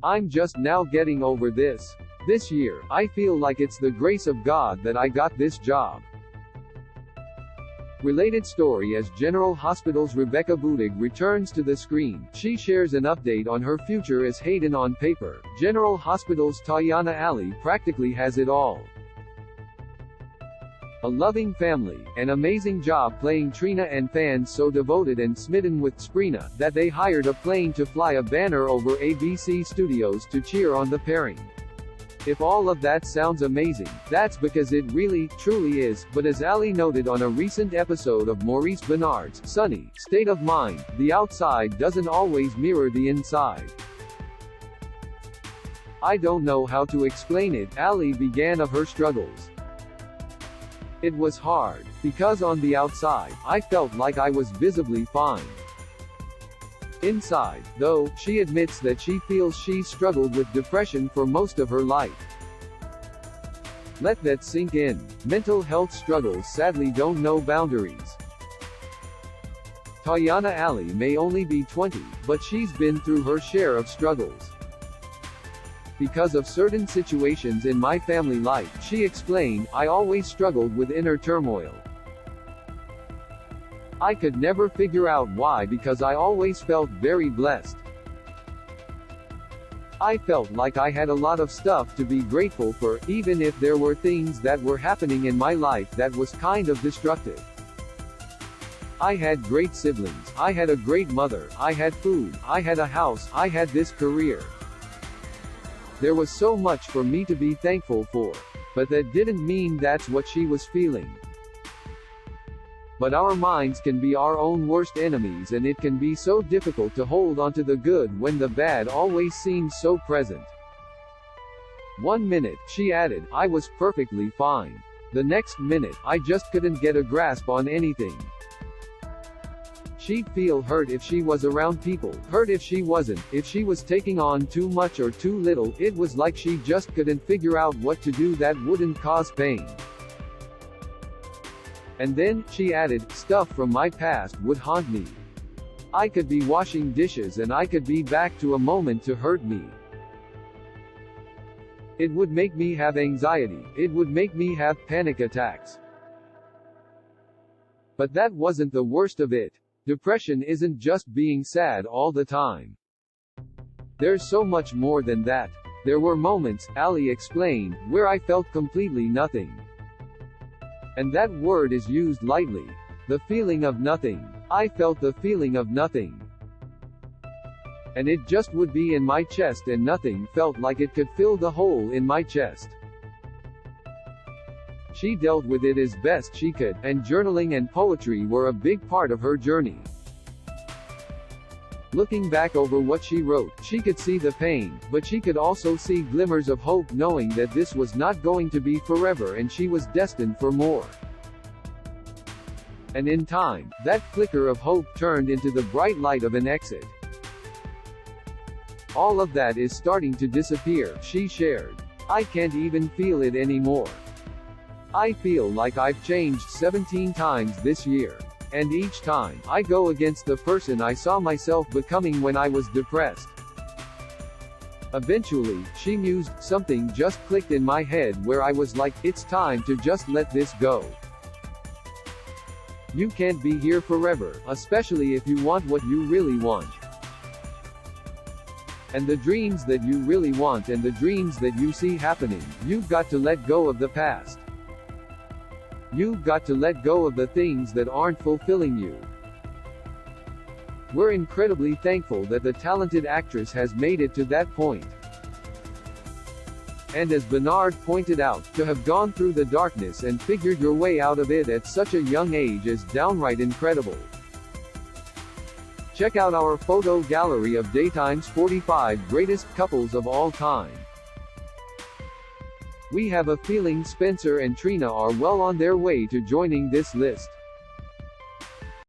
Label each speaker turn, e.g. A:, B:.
A: I'm just now getting over this. This year, I feel like it's the grace of God that I got this job. Related story: as General Hospital's Rebecca Budig returns to the screen, she shares an update on her future as Hayden on paper. General Hospital's Tabyana Ali practically has it all. A loving family, an amazing job playing Trina, and fans so devoted and smitten with Sprina, that they hired a plane to fly a banner over ABC Studios to cheer on the pairing. If all of that sounds amazing, that's because it really, truly is. But as Ali noted on a recent episode of Maurice Benard's Sunny State of Mind, the outside doesn't always mirror the inside. I don't know how to explain it, Ali began of her struggles. It was hard, because on the outside, I felt like I was visibly fine. Inside, though, she admits that she feels she struggled with depression for most of her life. Let that sink in. Mental health struggles sadly don't know boundaries. Tabyana Ali may only be 20, but she's been through her share of struggles. Because of certain situations in my family life, she explained, I always struggled with inner turmoil. I could never figure out why, because I always felt very blessed. I felt like I had a lot of stuff to be grateful for, even if there were things that were happening in my life that was kind of destructive. I had great siblings, I had a great mother, I had food, I had a house, I had this career. There was so much for me to be thankful for. But that didn't mean that's what she was feeling. But our minds can be our own worst enemies, and it can be so difficult to hold onto the good when the bad always seems so present. One minute, she added, I was perfectly fine. The next minute, I just couldn't get a grasp on anything. She'd feel hurt if she was around people, hurt if she wasn't, if she was taking on too much or too little. It was like she just couldn't figure out what to do that wouldn't cause pain. And then, she added, stuff from my past would haunt me. I could be washing dishes and I could be back to a moment to hurt me. It would make me have anxiety, it would make me have panic attacks. But that wasn't the worst of it. Depression isn't just being sad all the time. There's so much more than that. There were moments, Ali explained, where I felt completely nothing. And that word is used lightly. The feeling of nothing. I felt the feeling of nothing. And it just would be in my chest, and nothing felt like it could fill the hole in my chest. She dealt with it as best she could, and journaling and poetry were a big part of her journey. Looking back over what she wrote, she could see the pain, but she could also see glimmers of hope, knowing that this was not going to be forever and she was destined for more. And in time, that flicker of hope turned into the bright light of an exit. All of that is starting to disappear, she shared. I can't even feel it anymore. I feel like I've changed 17 times this year. And each time, I go against the person I saw myself becoming when I was depressed. Eventually, she mused, something just clicked in my head where I was like, it's time to just let this go. You can't be here forever, especially if you want what you really want. And the dreams that you really want and the dreams that you see happening, you've got to let go of the past. You've got to let go of the things that aren't fulfilling you. We're incredibly thankful that the talented actress has made it to that point. And as Benard pointed out, to have gone through the darkness and figured your way out of it at such a young age is downright incredible. Check out our photo gallery of Daytime's 45 greatest couples of all time. We have a feeling Spencer and Trina are well on their way to joining this list.